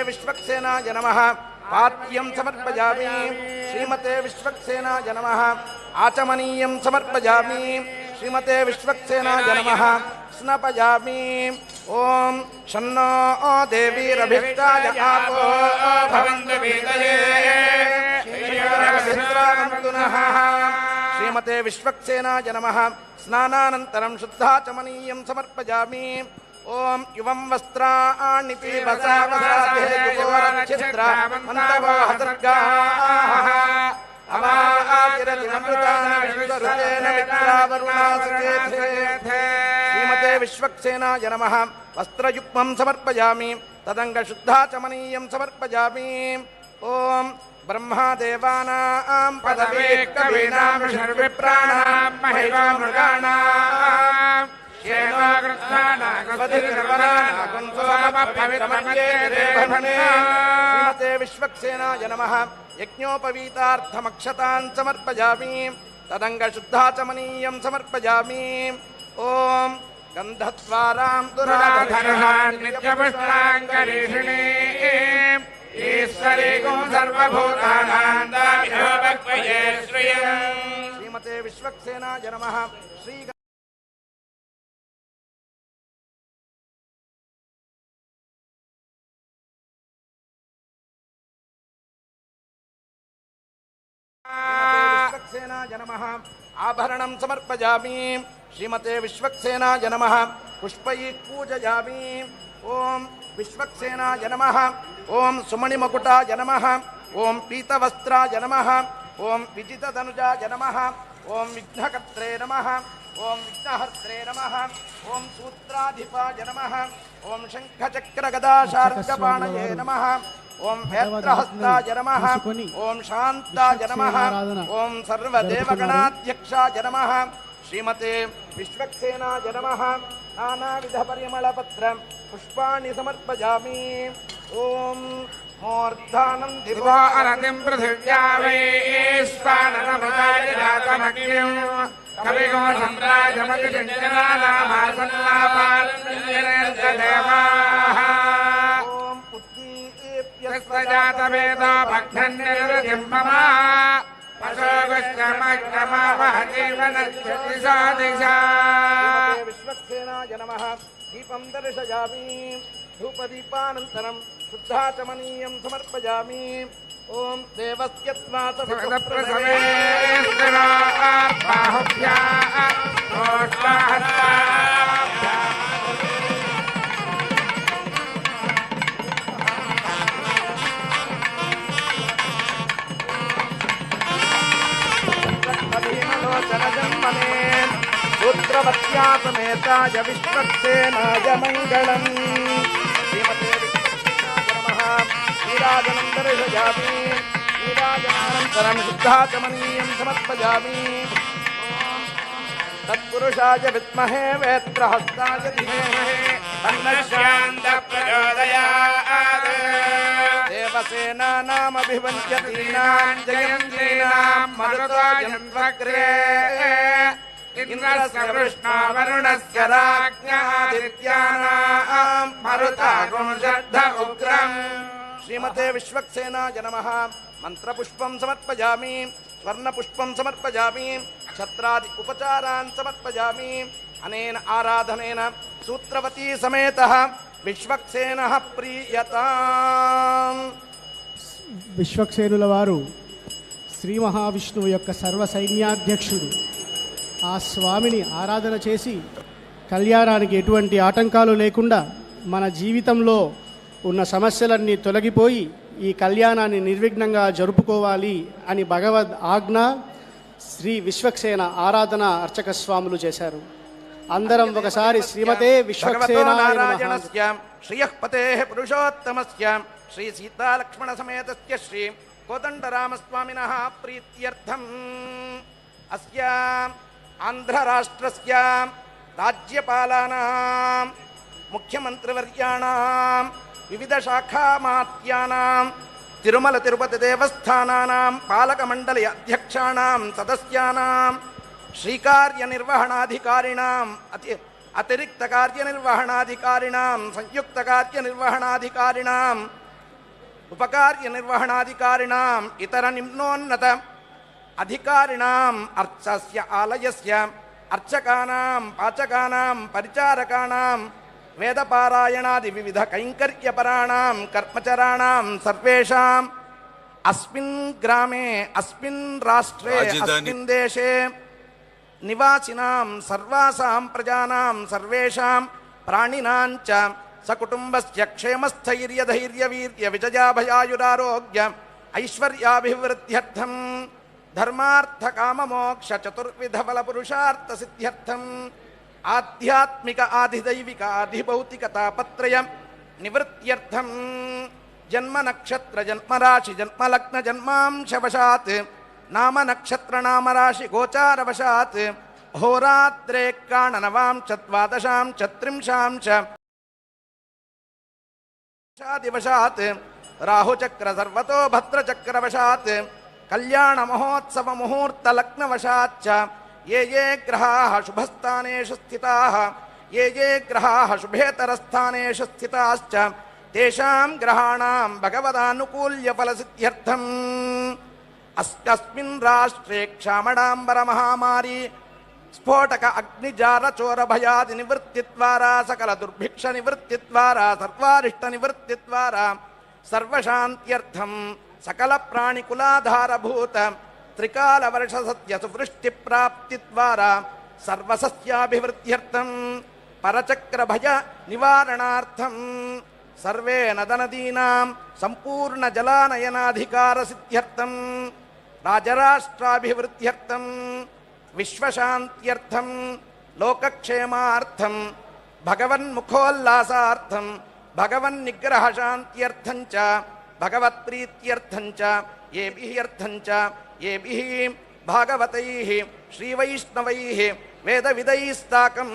विश्वक्सेनाय नमः पाद्यं समर्पयामि श्रीमते विश्वक्सेनाय नमः आचमनीयं समर्पयामि श्रीमते विश्वक्सेनाय नमः स्नपयामि ओम शन्नो देवीरभिष्टाय आपो भवन्तु वेदये श्रीमते विश्वक्सेनाय नमः स्नानानन्तरं शुद्धाचमनीयं समर्पयामि ओम युवं वस्त्राणि श्रीमते विश्वक्सेनाय नमः वस्त्रयुग्मं समर्पयामि तदङ्गशुद्धाचमनीयं समर्पयामि ओम ब्रह्मादेवानां पदवी कवीनां सर्वप्राणां महिमा मृगाणां श्रीमते विश्वक्सेनाय नमः यज्ञोपवीतार्थमक्षतान् समर्पयामि तदङ्गशुद्धाचमनीयं समर्पयामि ओम गन्धद्वारां दुराधर्षान्नित्यपुष्टाङ्गरीषिणीं ईश्वरीगुं सर्वभूतानां दाभ्योपक्वये श्रियम् श्रीमते विश्वक्सेनाय नमः श्री विश्वक्सेनाय नमः आभरणं समर्पयामि श्रीमते विश्वक्सेनाय नमः पुष्पैः पूजयामि ओम विश्वक्सेनाय नमः ओम सुमणिमकुटाय नमः ओम पीतवस्त्राय नमः ओम विजितधनुजाय नमः ओम विघ्नकर्त्रे नमः ओम विघ्नहर्त्रे नमः ओम सूत्राधिपाय नमः ओम शङ्खचक्रगदाशार्ङ्गपाणये नमः ओम वेत्रहस्ताय नमः ओम शान्ताय नमः ओम सर्वदेवगणाध्यक्षाय नमः श्रीमते विश्वक्सेनाय नमः नानाविधपरिमलपत्रं पुष्पाणि समर्पयामि ओम मूर्धानं दिवा अरतिं पृथिव्या वैश्वानरमृताय जातमग्निं कविगो सम्राजमतिचिन्तनानामासन्नापार्जनेर्देवाः ओम उद्दीप्य जातवेदो भग्नन्निर्वृतिं मम विश्वक्सेनाय नमः दीपं दर्शयामि धूपदीपानन्तरं शुद्धाचमनीयं समर्पयामि ओम देवस्य पुत्रवत्या समेताय विश्वक्सेनाय मङ्गलम् श्रीमते विश्वक्सेनाय नमः नीराजनं दर्शयामि नीराजनानन्तरं शुद्धाचमनीयं समर्पयामि तत्पुरुषाय विद्महे वेत्रहस्ताय धीमहि तन्नः प्रचोदयात् देवसेनानामभिवन्द्यतीनां जयन्तीनां मरुतोऽयन्वग्रे इंद्रस्य वृष्णो वरुणस्य राज्ञादित्यानां मरुतागुं शब्द उग्रम् श्रीमते विश्वक्सेनाय नमः मंत्रपुष्पं समर्पयामि स्वर्णपुष्पं समर्पयामि छत्रादि उपचारान् समर्पयामि अनेन आराधनेन सूत्रवती समेतः विश्वक्सेनः प्रीयताम् విశ్వక్సేనుల వారు శ్రీ మహావిష్ణువు యొక్క సర్వ సైన్యాధ్యక్షుడు. ఆ స్వామిని ఆరాధన చేసి కళ్యాణానికి ఎటువంటి ఆటంకాలు లేకుండా మన జీవితంలో ఉన్న సమస్యలన్నీ తొలగిపోయి ఈ కళ్యాణాన్ని నిర్విఘ్నంగా జరుపుకోవాలి అని భగవద్ ఆజ్ఞ శ్రీ విశ్వక్సేన ఆరాధన అర్చక స్వాములు చేశారు. అందరం ఒకసారి శ్రీమతే విశ్వక్సేనాయ నమః శ్రీయఃపతేః పురుషోత్తమస్య శ్రీ సీతాలక్ష్మణ సమేతస్య శ్రీ కోదండరామస్వామినః ప్రీత్యర్థం అస్య ఆంధ్రరాష్ట్రస్య రాజ్యపాలానాం ముఖ్యమంత్రివర్యాణాం వివిధ శాఖామాత్యానాం తిరుమల తిరుపతి దేవస్థానానాం పాలకమండలి అధ్యక్షాణాం సదస్యానాం శ్రీకార్యనిర్వహణాధికారిణాం అతిరిక్త కార్యనిర్వహణాధికారిణాం సంయుక్త కార్యనిర్వహణాధికారిణాం ఉపకార్య నిర్వహణాధికారిణాం ఇతర నిమ్నోన్నత అధికారిణాం అర్చస్య ఆలయస్య అర్చకానాం పాచకానాం పరిచారకానాం వేదపారాయణాది వివిధ కైంకర్యపరాణాం కర్మచరాణాం సర్వేషాం అస్మిన్ గ్రామే అస్మిన్ రాష్ట్రే అస్మిన్ దేశే నివాసినాం సర్వాసాం ప్రజానాం సర్వేషాం ప్రాణినాం చ సకుటుంబస్య క్షేమస్థైర్యధైర్యవీర్య విజయాభయాయురారోగ్య ఐశ్వర్యాభివృద్ధ్యర్థం ధర్మార్థకామమోక్ష చతుర్విధ ఫల పురుషార్థ సిద్ధ్యర్థం ఆధ్యాత్మిక ఆధిదైవిక ఆధిభౌతిక తాపత్రయ నివృత్త్యర్థం జన్మ నక్షత్ర జన్మరాశి జన్మలగ్న జన్మాంశవశాత్ నామ నక్షత్ర నామరాశి గోచారవశాత్ హోరాత్రే కాణనవాంశ ద్వాదశాం చత్రింశాం చ దివశాత్ రాహుచక్ర సర్వతో భద్రచక్రవశాత్ కళ్యాణ మహోత్సవ ముహూర్త లగ్నవశాచ్చ ఏ ఏ గ్రహాః శుభస్థానేషు స్థితాః ఏ ఏ గ్రహాః శుభేతరస్థానేషు స్థితాశ్చ తేషాం గ్రహాణాం భగవదానుకూల్య ఫలసిద్ధ్యర్థం అస్మిన్ రాష్ట్రే క్షామడాంబర మహామారి స్ఫోటక అగ్నిజార చోర భయాది నివృత్తి ద్వారా సకల దుర్భిక్ష నివృత్తి ద్వారా సర్వారిష్ట నివృత్తి ద్వారా సర్వశాంత్యర్థం సకల ప్రాణికులాధారభూత త్రికాల వర్ష సత్య సువృష్టి ప్రాప్తి ద్వారా సర్వసస్యాభివృద్ధ్యర్థం పరచక్ర భయ నివారణార్థం సర్వే నదనదీనాం సంపూర్ణ జలానయనాధికార సిద్ధ్యర్థం రాజరాష్ట్రాభివృద్ధ్యర్థం విశ్వశాంత్యర్థం లోకక్షేమార్థం భగవన్ముఖోల్లాసార్థం భగవన్నిగ్రహశాంత్యర్థం చ భగవత్ప్రీత్యర్థం చ ఏభిః అర్థం చ ఏభిః భాగవతైః శ్రీవైష్ణవైః వేదవిదైస్తాకం